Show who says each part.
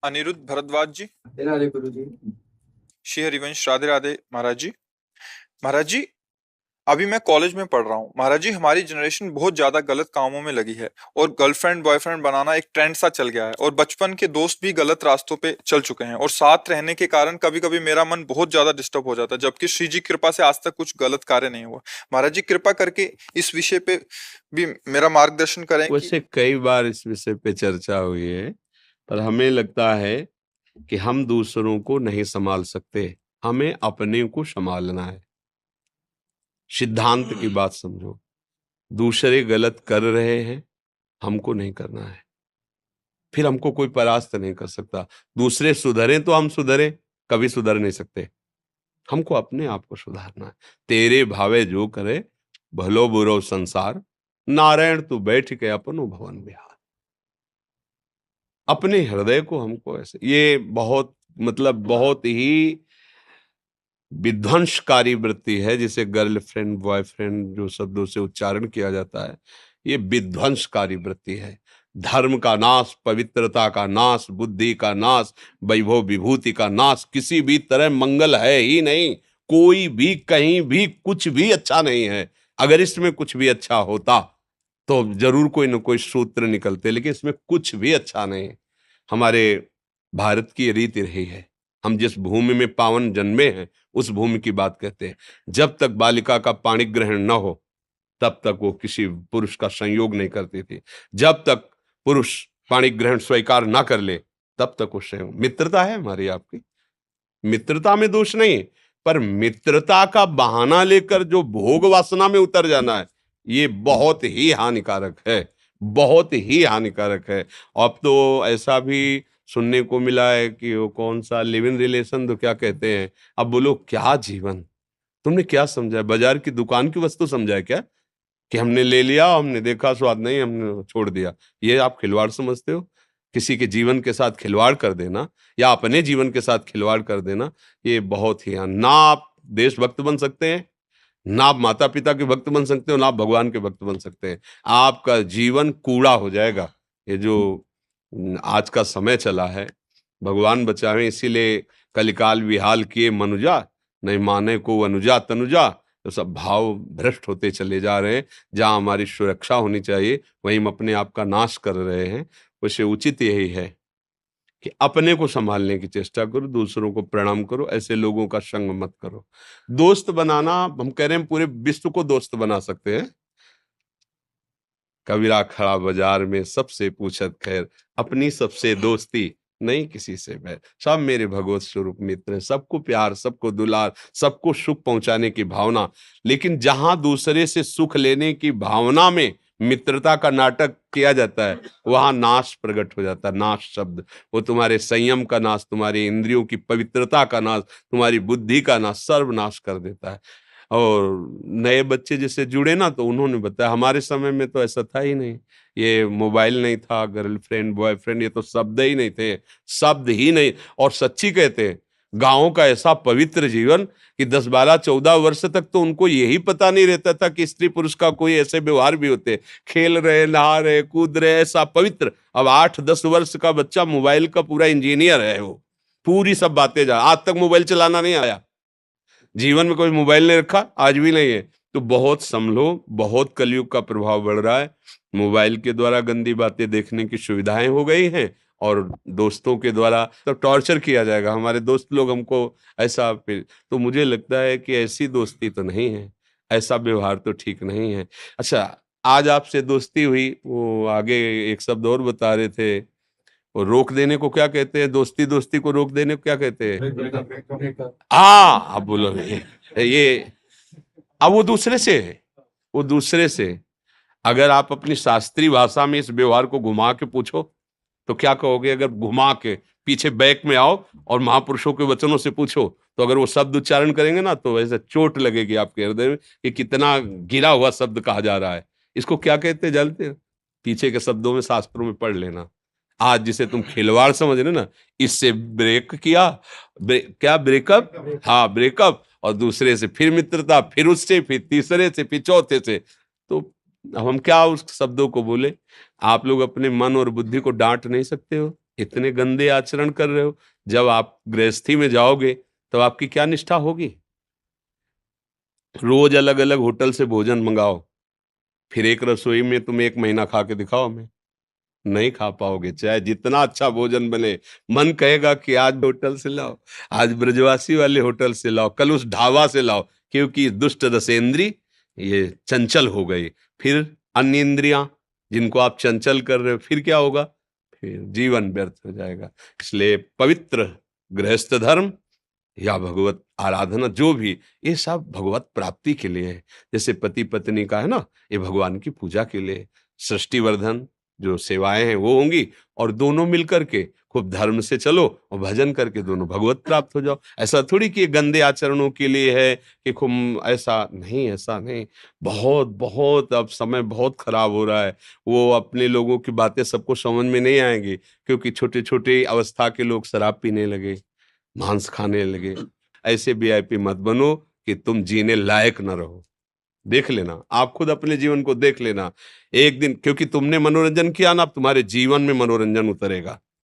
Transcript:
Speaker 1: अनिरुद्ध भारद्वाज जी।
Speaker 2: राधे गुरु जी।
Speaker 1: श्री हरिवंश, राधे राधे महाराज जी। महाराज जी, अभी मैं कॉलेज में पढ़ रहा हूँ। महाराज जी, हमारी जनरेशन बहुत ज्यादा गलत कामों में लगी है और गर्लफ्रेंड बॉयफ्रेंड बनाना एक ट्रेंड सा चल गया है और बचपन के दोस्त भी गलत रास्तों पे चल चुके हैं और साथ रहने के कारण कभी कभी मेरा मन बहुत ज्यादा डिस्टर्ब हो जाता है, जबकि श्री जी कृपा से आज तक कुछ गलत कार्य नहीं हुआ। महाराज जी, कृपा करके इस विषय पे भी मेरा मार्गदर्शन करें कि
Speaker 3: वैसे कई बार इस विषय पे चर्चा हुई है, पर हमें लगता है कि हम दूसरों को नहीं संभाल सकते, हमें अपने को संभालना है। सिद्धांत की बात समझो, दूसरे गलत कर रहे हैं, हमको नहीं करना है, फिर हमको कोई परास्त नहीं कर सकता। दूसरे सुधरे तो हम सुधरे, कभी सुधर नहीं सकते। हमको अपने आप को सुधारना है। तेरे भावे जो करे, भलो बुरो संसार, नारायण तू बैठ के अपनो भवन बिहार। अपने हृदय को हमको ऐसे, ये बहुत बहुत ही विध्वंसकारी वृत्ति है, जिसे गर्लफ्रेंड बॉयफ्रेंड जो शब्दों से उच्चारण किया जाता है, ये विध्वंसकारी वृत्ति है। धर्म का नाश, पवित्रता का नाश, बुद्धि का नाश, वैभव विभूति का नाश, किसी भी तरह मंगल है ही नहीं। कोई भी कहीं भी कुछ भी अच्छा नहीं है। अगर इसमें कुछ भी अच्छा होता तो जरूर कोई न कोई सूत्र निकलते, लेकिन इसमें कुछ भी अच्छा नहीं है। हमारे भारत की रीति रही है, हम जिस भूमि में पावन जन्मे हैं उस भूमि की बात कहते हैं। जब तक बालिका का पाणी ग्रहण न हो तब तक वो किसी पुरुष का संयोग नहीं करती थी। जब तक पुरुष पाणी ग्रहण स्वीकार ना कर ले तब तक वो संयोग। मित्रता है हमारी आपकी, मित्रता में दोष नहीं, पर मित्रता का बहाना लेकर जो भोग वासना में उतर जाना है, ये बहुत ही हानिकारक है, बहुत ही हानिकारक है। अब तो ऐसा भी सुनने को मिला है कि वो कौन सा लिव इन रिलेशन तो क्या कहते हैं। अब बोलो क्या जीवन, तुमने क्या समझा है? बाजार की दुकान की वस्तु समझा है क्या, कि हमने ले लिया, हमने देखा स्वाद नहीं, हमने छोड़ दिया? ये आप खिलवाड़ समझते हो? किसी के जीवन के साथ खिलवाड़ कर देना या अपने जीवन के साथ खिलवाड़ कर देना, ये बहुत ही ना आप देशभक्त बन सकते हैं, ना आप माता पिता के भक्त बन सकते हो, ना आप भगवान के भक्त बन सकते हैं। आपका जीवन कूड़ा हो जाएगा। ये जो आज का समय चला है, भगवान बचावे, इसीलिए कलिकाल विहाल किए मनुजा, नहीं माने को अनुजा तनुजा। तो सब भाव भ्रष्ट होते चले जा रहे हैं। जहां हमारी सुरक्षा होनी चाहिए वहीं हम अपने आप का नाश कर रहे हैं। वैसे उचित यही है कि अपने को संभालने की चेष्टा करो, दूसरों को प्रणाम करो, ऐसे लोगों का संग मत करो। दोस्त बनाना, हम कह रहे हैं पूरे विश्व को दोस्त बना सकते हैं। कबीरा खड़ा बाजार में सबसे पूछत खैर, अपनी सबसे दोस्ती नहीं किसी से बैर। सब मेरे भगवत स्वरूप मित्र हैं, सबको प्यार, सबको दुलार, सबको सुख पहुंचाने की भावना। लेकिन जहां दूसरे से सुख लेने की भावना में मित्रता का नाटक किया जाता है, वहां नाश प्रकट हो जाता है। नाश शब्द, वो तुम्हारे संयम का नाश, तुम्हारी इंद्रियों की पवित्रता का नाश, तुम्हारी बुद्धि का नाश, सर्वनाश कर देता है। और नए बच्चे जिससे जुड़े ना, तो उन्होंने बताया हमारे समय में तो ऐसा था ही नहीं। ये मोबाइल नहीं था, गर्लफ्रेंड बॉयफ्रेंड ये तो शब्द ही नहीं थे, शब्द ही नहीं। और सच्ची कहते हैं, गांवों का ऐसा पवित्र जीवन कि 10 12 14 वर्ष तक तो उनको यही पता नहीं रहता था कि स्त्री पुरुष का कोई ऐसे व्यवहार भी होते। खेल रहे, नहा रहे, कूद रहे, ऐसा पवित्र। अब 8 10 वर्ष का बच्चा मोबाइल का पूरा इंजीनियर है, वो पूरी सब बातें जा। आज तक मोबाइल चलाना नहीं आया, जीवन में कोई मोबाइल नहीं रखा, आज भी नहीं है। तो बहुत संभलो, बहुत कलयुग का प्रभाव बढ़ रहा है। मोबाइल के द्वारा गंदी बातें देखने की सुविधाएं हो गई हैं, और दोस्तों के द्वारा तो टॉर्चर किया जाएगा। हमारे दोस्त लोग हमको ऐसा, फिर तो मुझे लगता है कि ऐसी दोस्ती तो नहीं है, ऐसा व्यवहार तो ठीक नहीं है। अच्छा, आज आपसे दोस्ती हुई, वो आगे एक शब्द और बता रहे थे, और रोक देने को क्या कहते हैं? दोस्ती दोस्ती को रोक देने को क्या कहते हैं? हाँ, अब बोलो ये अब वो दूसरे से है, वो दूसरे से। अगर आप अपनी शास्त्रीय भाषा में इस व्यवहार को घुमा के पूछो तो क्या कहोगे? अगर घुमा के पीछे बैक में आओ और महापुरुषों के वचनों से पूछो, तो अगर वो शब्द उच्चारण करेंगे ना, तो ऐसे चोट लगेगी आपके हृदय में कि कितना गिरा हुआ शब्द कहा जा रहा है। इसको क्या कहते हैं जानते हो? पीछे के शब्दों में शास्त्रों में पढ़ लेना। आज जिसे तुम खिलवाड़ समझ रहे ना, इससे ब्रेक किया, क्या ब्रेकअप, हाँ ब्रेकअप, और दूसरे से फिर मित्रता, फिर उससे, फिर तीसरे से, फिर चौथे से। तो अब हम क्या उस शब्दों को बोले? आप लोग अपने मन और बुद्धि को डांट नहीं सकते हो? इतने गंदे आचरण कर रहे हो। जब आप गृहस्थी में जाओगे तो आपकी क्या निष्ठा होगी? रोज अलग अलग होटल से भोजन मंगाओ, फिर एक रसोई में तुम 1 महीना खा के दिखाओ हमें, नहीं खा पाओगे। चाहे जितना अच्छा भोजन बने, मन कहेगा कि आज होटल से लाओ, आज ब्रजवासी वाले होटल से लाओ, कल उस ढाबा से लाओ, क्योंकि दुष्ट रसेंद्री ये चंचल हो गई। फिर अन्य इंद्रियां जिनको आप चंचल कर रहे हो, फिर क्या होगा? फिर जीवन व्यर्थ हो जाएगा। इसलिए पवित्र गृहस्थ धर्म या भगवत आराधना जो भी, ये सब भगवत प्राप्ति के लिए है। जैसे पति पत्नी का है ना, ये भगवान की पूजा के लिए। सृष्टि वर्धन जो सेवाएं हैं वो होंगी, और दोनों मिलकर के खूब धर्म से चलो और भजन करके दोनों भगवत प्राप्त हो जाओ। ऐसा थोड़ी कि ये गंदे आचरणों के लिए है कि खूब, ऐसा नहीं, ऐसा नहीं। बहुत बहुत अब समय बहुत खराब हो रहा है। वो अपने लोगों की बातें सबको समझ में नहीं आएंगी, क्योंकि छोटे छोटे अवस्था के लोग शराब पीने लगे, मांस खाने लगे। ऐसे वीआईपी मत बनो कि तुम जीने लायक न रहो। देख लेना, आप खुद अपने जीवन को देख लेना एक दिन, क्योंकि तुमने मनोरंजन किया ना, अब तुम्हारे जीवन में मनोरंजन उतरेगा।